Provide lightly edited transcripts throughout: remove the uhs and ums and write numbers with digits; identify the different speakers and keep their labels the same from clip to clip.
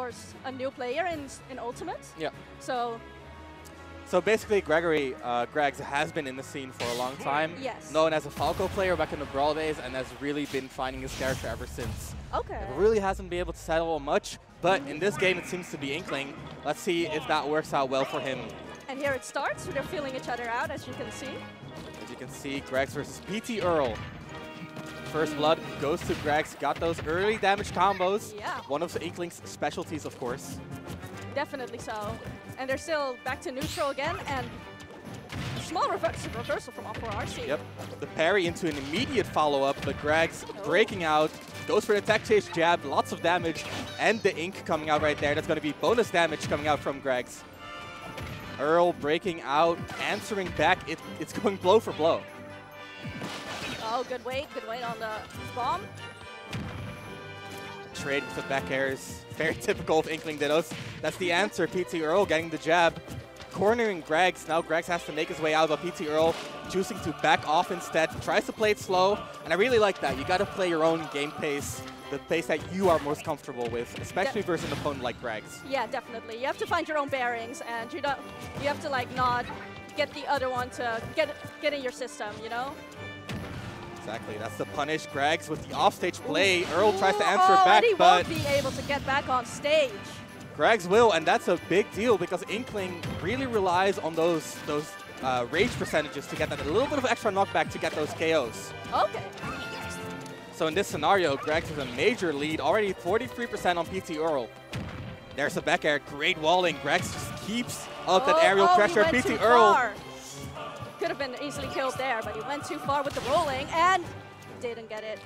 Speaker 1: course, a new player in Ultimate.
Speaker 2: Yeah.
Speaker 1: So
Speaker 2: basically, Gregs has been in the scene for a long time.
Speaker 1: Yes.
Speaker 2: Known as a Falco player back in the Brawl days, and has really been finding his character ever since.
Speaker 1: Okay.
Speaker 2: It really hasn't been able to settle much, but in this game it seems to be Inkling. Let's see if that works out well for him.
Speaker 1: And here it starts. They're feeling each other out, as you can see.
Speaker 2: As you can see, Gregs versus PT Earl. First blood goes to Gregs. Got those early damage combos.
Speaker 1: Yeah.
Speaker 2: One of the Inkling's specialties, of course.
Speaker 1: Definitely so. And they're still back to neutral again, and small reversal from up for RC.
Speaker 2: Yep. The parry into an immediate follow-up, but Gregs breaking out. Goes for the tech chase jab, lots of damage, and the ink coming out right there. That's going to be bonus damage coming out from Gregs. Earl breaking out, answering back. It's going blow for blow.
Speaker 1: Oh, good weight on the bomb.
Speaker 2: Trade with the back airs. Very typical of Inkling Dittos. That's the answer. PT Earl getting the jab. Cornering Gregs. Now Gregs has to make his way out, but PT Earl choosing to back off instead. Tries to play it slow, and I really like that. You got to play your own game pace, the pace that you are most comfortable with, especially versus an opponent like Gregs.
Speaker 1: Yeah, definitely. You have to find your own bearings, and you have to like not get the other one to get in your system, you know?
Speaker 2: Exactly. That's the punish. Gregs with the offstage play. Earl tries to answer back,
Speaker 1: and he
Speaker 2: but
Speaker 1: won't be able to get back on stage.
Speaker 2: Gregs will, and that's a big deal because Inkling really relies on those rage percentages to get that a little bit of extra knockback to get those KOs.
Speaker 1: Okay.
Speaker 2: So in this scenario, Gregs has a major lead, already 43% on PT Earl. There's a back air, great walling. Gregs just keeps up that aerial pressure.
Speaker 1: He went
Speaker 2: PT
Speaker 1: too
Speaker 2: Earl.
Speaker 1: far. Could have been easily killed there, but he went too far with the rolling and didn't get it.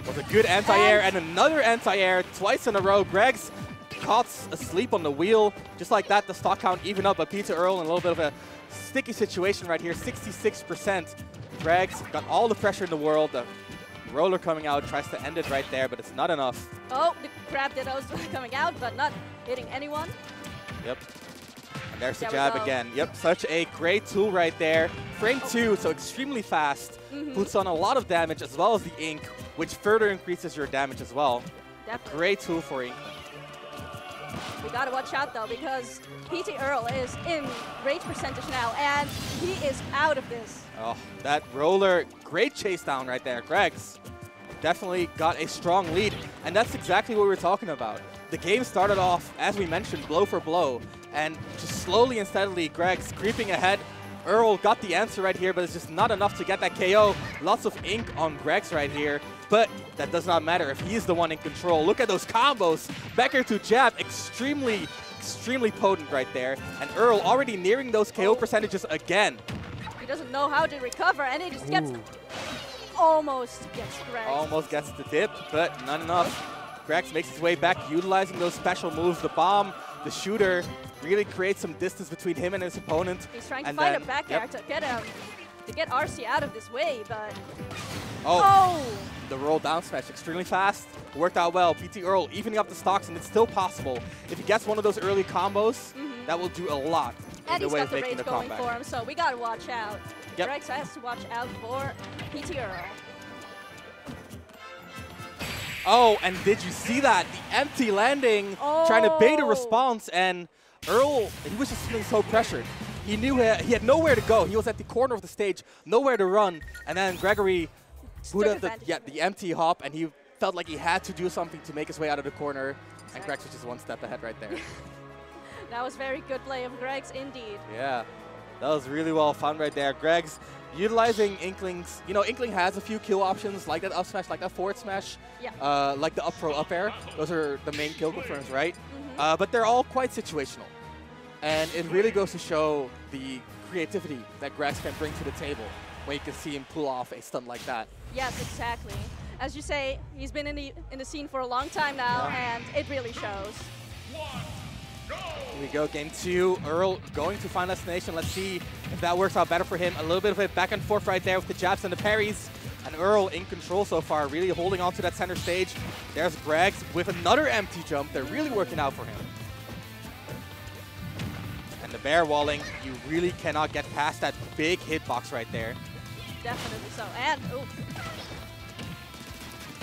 Speaker 2: Was a good anti-air and another anti-air twice in a row. Gregs caught asleep on the wheel. Just like that, the stock count even up, but PT Earl in a little bit of a sticky situation right here, 66%. Gregs got all the pressure in the world. The roller coming out, tries to end it right there, but it's not enough.
Speaker 1: Oh, the crab dittos coming out, but not hitting anyone.
Speaker 2: Yep. And there's the jab again. Yep, such a great tool right there. Frame 2, so extremely fast. Puts on a lot of damage as well as the ink, which further increases your damage as well.
Speaker 1: Definitely.
Speaker 2: Great tool for ink.
Speaker 1: We gotta watch out though, because PT Earl is in rage percentage now, and he is out of this.
Speaker 2: Oh, that roller, great chase down right there. Gregs definitely got a strong lead, and that's exactly what we were talking about. The game started off, as we mentioned, blow for blow, and just slowly and steadily, Gregs creeping ahead. Earl got the answer right here, but it's just not enough to get that KO. Lots of ink on Gregs right here, but that does not matter if he's the one in control. Look at those combos. Back air to jab, extremely potent right there. And Earl already nearing those KO percentages again.
Speaker 1: He doesn't know how to recover, and he just gets almost gets Gregs.
Speaker 2: Almost gets the dip, but not enough. Gregs makes his way back, utilizing those special moves. The bomb, the shooter, really creates some distance between him and his opponent.
Speaker 1: He's trying to find a back air to get RC out of this way, but the
Speaker 2: roll down smash, extremely fast. Worked out well. PT Earl evening up the stocks, and it's still possible. If he gets one of those early combos, that will do a lot in the way of making the comeback.
Speaker 1: For him, so we gotta watch out.
Speaker 2: Yep.
Speaker 1: Gregs has to watch out for PT Earl.
Speaker 2: Oh, and did you see that? The empty landing, trying to bait a response, and Earl, he was just feeling so pressured. He knew he had nowhere to go. He was at the corner of the stage, nowhere to run, and then Gregory put up the empty hop, and he felt like he had to do something to make his way out of the corner, and Gregs was just one step ahead right there.
Speaker 1: That was very good play of Gregs, indeed.
Speaker 2: Yeah, that was really well fun right there. Gregs utilizing Inkling's, Inkling has a few kill options, like that up smash, like that forward smash, like the up throw up air. Those are the main kill confirms, right? But they're all quite situational. And it really goes to show the creativity that Gregs can bring to the table when you can see him pull off a stunt like that.
Speaker 1: Yes, exactly. As you say, he's been in the scene for a long time now, and it really shows.
Speaker 2: Here we go, game 2. Earl going to Final Destination. Let's see if that works out better for him. A little bit of a back and forth right there with the jabs and the parries. And Earl in control so far, really holding on to that center stage. There's Gregs with another empty jump. They're really working out for him. And the bear walling, you really cannot get past that big hitbox right there.
Speaker 1: Definitely so. And,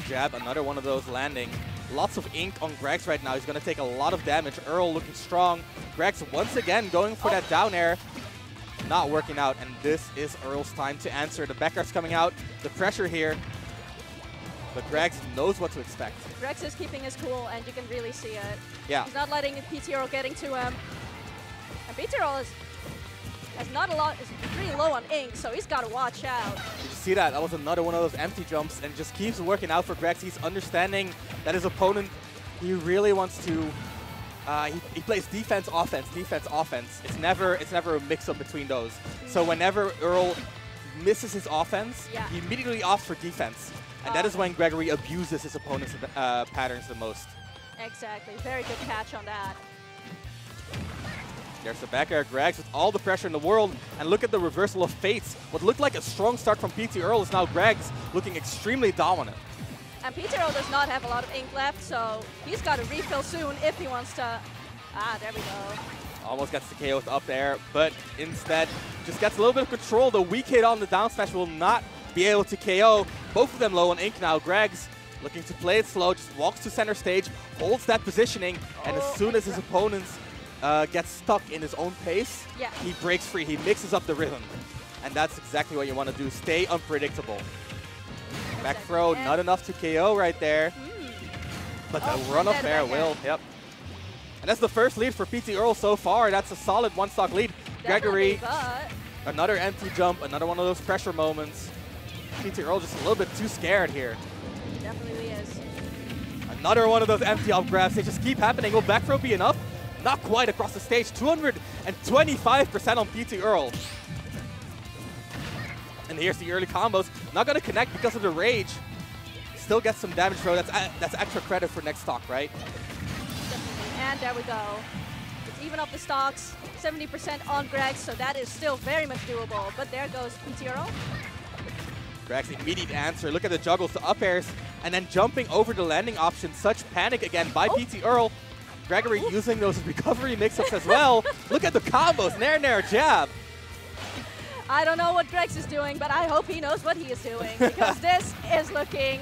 Speaker 2: jab, another one of those landing. Lots of ink on Gregs right now. He's going to take a lot of damage. Earl looking strong. Gregs once again going for that down air. Not working out, and this is Earl's time to answer. The back air's coming out. The pressure here. But Gregs knows what to expect.
Speaker 1: Gregs is keeping his cool, and you can really see it.
Speaker 2: Yeah.
Speaker 1: He's not letting PT Earl getting to him. And PT Earl is pretty low on ink, so he's got to watch out.
Speaker 2: Did you see that? That was another one of those empty jumps, and just keeps working out for Gregs. He's understanding that his opponent, he really wants to, he plays defense, offense, defense, offense. It's never a mix-up between those. So whenever Earl misses his offense, he immediately opts for defense. And that is when Gregory abuses his opponent's patterns the most.
Speaker 1: Exactly. Very good catch on that.
Speaker 2: There's the back air. Gregs with all the pressure in the world. And look at the reversal of fates. What looked like a strong start from PT Earl is now Gregs looking extremely dominant.
Speaker 1: And PT Earl does not have a lot of ink left, so he's got to refill soon if he wants to. There we go.
Speaker 2: Almost gets the KO with up there, but instead just gets a little bit of control. The weak hit on the down smash will not be able to KO. Both of them low on ink now. Gregs looking to play it slow, just walks to center stage, holds that positioning, and as soon as his opponents gets stuck in his own pace, he breaks free. He mixes up the rhythm, and that's exactly what you want to do. Stay unpredictable. Back throw, not enough to KO right there, but the run up air will. Yep. And that's the first lead for PT Earl so far. That's a solid one-stock lead. Gregory, another empty jump, another one of those pressure moments. PT Earl just a little bit too scared here.
Speaker 1: Definitely is.
Speaker 2: Another one of those empty up grabs. They just keep happening. Will back throw be enough? Not quite across the stage. 225% on PT Earl. And here's the early combos. Not going to connect because of the rage. Still gets some damage throw. That's extra credit for next stock, right?
Speaker 1: Definitely. And there we go. It's even up the stocks. 70% on Gregs, so that is still very much doable. But there goes PT Earl.
Speaker 2: Gregs' immediate answer. Look at the juggles, the up airs, and then jumping over the landing option. Such panic again by PT Earl. Gregory using those recovery mix-ups as well. Look at the combos. Nair, jab.
Speaker 1: I don't know what Gregs is doing, but I hope he knows what he is doing, because this is looking...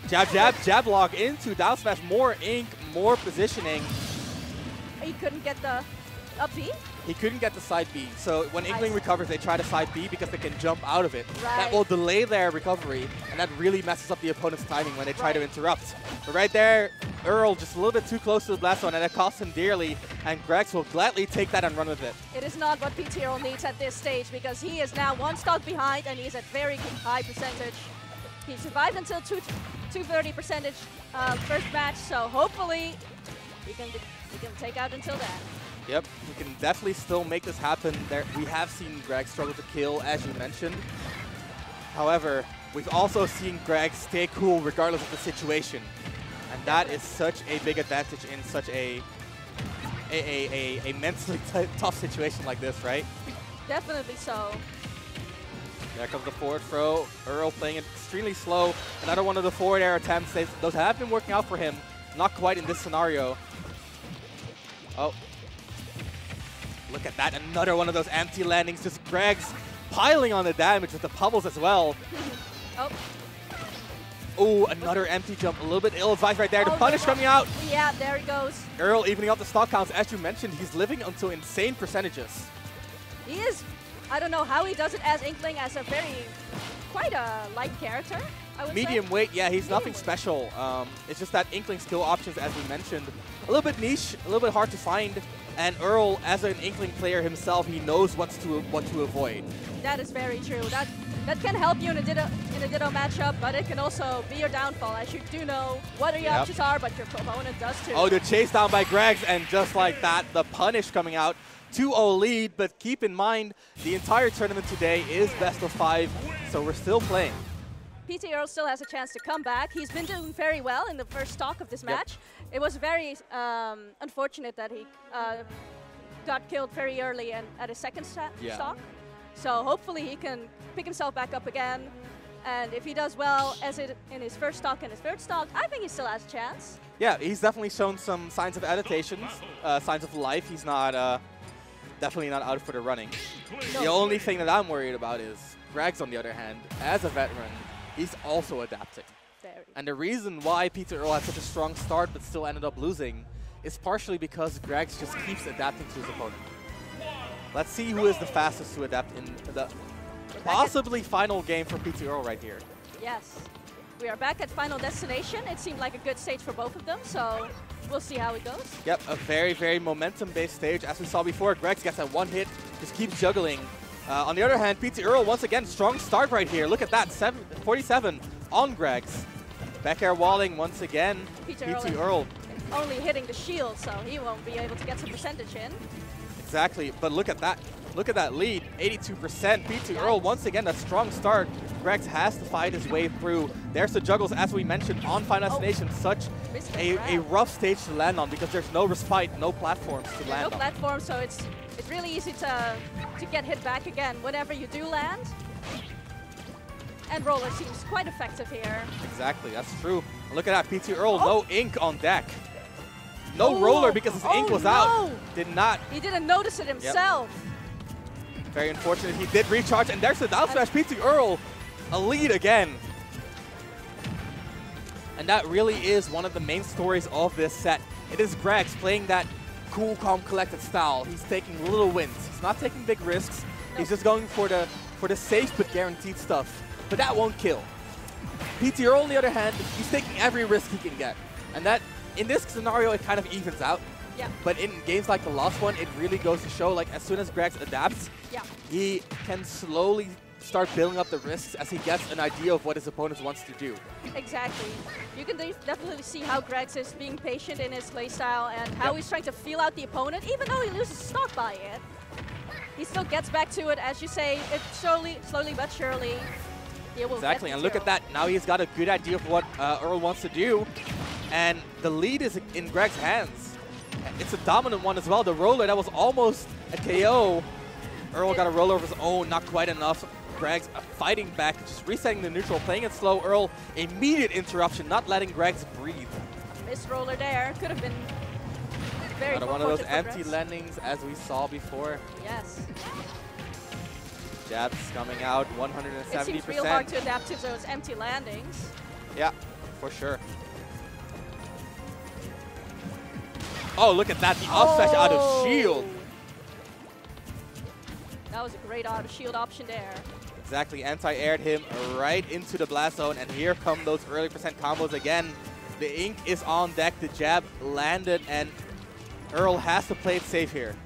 Speaker 2: jab lock into down smash. More ink, more positioning.
Speaker 1: He couldn't get the up B?
Speaker 2: He couldn't get the side B. So when Inkling recovers, they try to side B because they can jump out of it.
Speaker 1: Right.
Speaker 2: That will delay their recovery, and that really messes up the opponent's timing when they try to interrupt. But right there, Earl just a little bit too close to the blast zone, and it costs him dearly, and Gregs will gladly take that and run with it.
Speaker 1: It is not what PT Earl needs at this stage, because he is now one stock behind, and he's at very high percentage. He survived until 230 percentage first match, so hopefully he can take out until then.
Speaker 2: Yep, we can definitely still make this happen. We have seen Greg struggle to kill, as you mentioned. However, we've also seen Greg stay cool regardless of the situation. And that is such a big advantage in such a mentally tough situation like this, right?
Speaker 1: Definitely so.
Speaker 2: There comes the forward throw. Earl playing it extremely slow. Another one of the forward air attempts. Those have been working out for him. Not quite in this scenario. Oh. Look at that. Another one of those empty landings. Just Greg's piling on the damage with the pummels as well. Oh, another empty jump. A little bit ill-advised right there. The punish coming out.
Speaker 1: Yeah, there he goes.
Speaker 2: Earl evening up the stock counts. As you mentioned, he's living until insane percentages.
Speaker 1: He is. I don't know how he does it as Inkling, as a quite a light character, I would
Speaker 2: Medium
Speaker 1: say.
Speaker 2: weight, yeah, he's nothing special. It's just that Inkling skill options, as we mentioned, a little bit niche, a little bit hard to find. And Earl, as an Inkling player himself, he knows what to avoid.
Speaker 1: That is very true. That can help you in a Ditto matchup, but it can also be your downfall, as you do know what your options are, but your opponent does too.
Speaker 2: Oh, the chase down by Gregs, and just like that, the punish coming out. 2-0 lead, but keep in mind, the entire tournament today is best of 5, so we're still playing.
Speaker 1: PT Earl still has a chance to come back. He's been doing very well in the first stock of this match. It was very unfortunate that he got killed very early and at his second stock. So hopefully he can pick himself back up again. And if he does well as in his first stock and his third stock, I think he still has a chance. Yeah,
Speaker 2: he's definitely shown some signs of adaptations, signs of life. He's not definitely not out for the running. No. The only thing that I'm worried about is Gregs, on the other hand, as a veteran, he's also adapting.
Speaker 1: Very
Speaker 2: And the reason why Peter Earl had such a strong start but still ended up losing is partially because Gregs just keeps adapting to his opponent. Let's see who is the fastest to adapt in the possibly final game for Peter Earl right here.
Speaker 1: Yes. We are back at Final Destination. It seemed like a good stage for both of them, so we'll see how it goes.
Speaker 2: Yep, a very, very momentum-based stage. As we saw before, Gregs gets that one hit, just keeps juggling. On the other hand, Peter Earl, once again, strong start right here. Look at that, 47 on Gregs. Back air walling once again. Peter Earl
Speaker 1: only hitting the shield, so he won't be able to get some percentage in.
Speaker 2: Exactly, but look at that. Look at that lead, 82%. Peter Earl, once again, a strong start. Gregs has to fight his way through. There's the juggles, as we mentioned, on Final Destination. Such a rough stage to land on because there's no respite, no platforms to land on.
Speaker 1: No platforms, so it's really easy to get hit back again whenever you do land. And Roller seems quite effective here.
Speaker 2: Exactly, that's true. Look at that, Peter Earl, no ink on deck. No roller because his ink was out.
Speaker 1: He didn't notice it himself.
Speaker 2: Yep. Very unfortunate. He did recharge, and there's the down smash. Peter Earl, a lead again. And that really is one of the main stories of this set. It is Gregs playing that cool, calm, collected style. He's taking little wins. He's not taking big risks. He's just going for the safe but guaranteed stuff. But that won't kill. Peter Earl, on the other hand, he's taking every risk he can get. And that, in this scenario, it kind of evens out.
Speaker 1: Yeah.
Speaker 2: But in games like the last one, it really goes to show, like, as soon as Gregs adapts, he can slowly start building up the risks as he gets an idea of what his opponent wants to do.
Speaker 1: Exactly. You can definitely see how Gregs is being patient in his playstyle and how he's trying to feel out the opponent, even though he loses stock by it. He still gets back to it, as you say, it's slowly but surely. He will
Speaker 2: exactly, and look at that. Now he's got a good idea of what Earl wants to do, and the lead is in Gregs' hands. It's a dominant one as well. The roller, that was almost a KO. Earl got a roller of his own, not quite enough. Gregs fighting back, just resetting the neutral, playing it slow. Earl, immediate interruption, not letting Gregs breathe.
Speaker 1: Missed roller there, could have been very
Speaker 2: one of those empty landings as we saw before.
Speaker 1: Yes.
Speaker 2: Jabs coming out, 170%.
Speaker 1: It seems real hard to adapt to those empty landings.
Speaker 2: Yeah, for sure. Oh, look at that, the up smash out of shield.
Speaker 1: That was a great out of shield option there.
Speaker 2: Exactly, anti-aired him right into the blast zone, and here come those early percent combos again. The ink is on deck, the jab landed, and Earl has to play it safe here.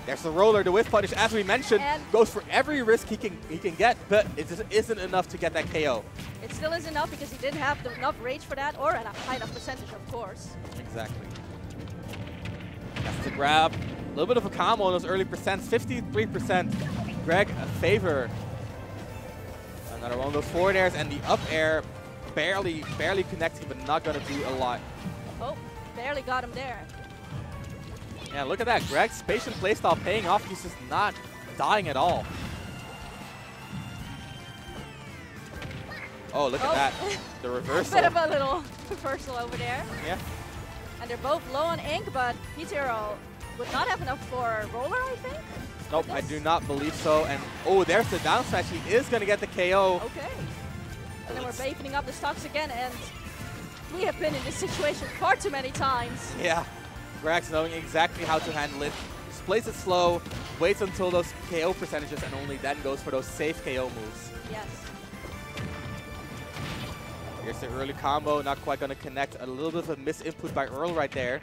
Speaker 2: There's the roller, the whiff punish, as we mentioned, goes for every risk he can get, but it just isn't enough to get that KO.
Speaker 1: It still isn't enough because he didn't have enough rage for that, or a high enough percentage, of course.
Speaker 2: Exactly. That's the grab. A little bit of a combo on those early percents, 53%. Greg, a favor. Another one of those forward airs, and the up air barely connecting, but not going to do a lot.
Speaker 1: Oh, barely got him there.
Speaker 2: Yeah, look at that. Greg's patient playstyle paying off. He's just not dying at all. Oh, look at that. The reversal.
Speaker 1: Bit of a little reversal over there.
Speaker 2: Yeah.
Speaker 1: And they're both low on ink, but Peter Earl would not have enough for roller, I think?
Speaker 2: Nope, I do not believe so. And oh, there's the down smash. He is going to get the KO.
Speaker 1: Okay. And then we're bavening up the stocks again, and we have been in this situation far too many times.
Speaker 2: Yeah. Gregs knowing exactly how to handle it. Just plays it slow, waits until those KO percentages, and only then goes for those safe KO moves.
Speaker 1: Yes.
Speaker 2: Here's the early combo, not quite going to connect. A little bit of a misinput by Earl right there.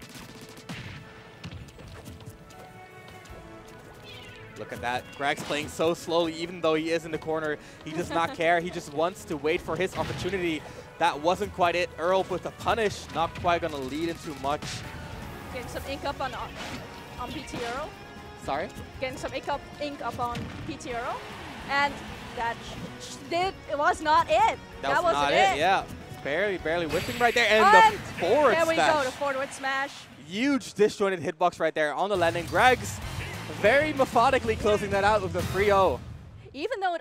Speaker 2: Look at that. Gregs playing so slowly, even though he is in the corner. He does not care. He just wants to wait for his opportunity. That wasn't quite it. Earl with a punish, not quite going to lead into much.
Speaker 1: Getting some ink up on PT Earl.
Speaker 2: Sorry?
Speaker 1: Getting some ink up on PT Earl. And that was not it.
Speaker 2: That was not it, yeah. Barely whipping right there. And the forward smash.
Speaker 1: There we go, the forward smash.
Speaker 2: Huge disjointed hitbox right there on the landing. Gregs very methodically closing that out with the 3-0.
Speaker 1: Even though it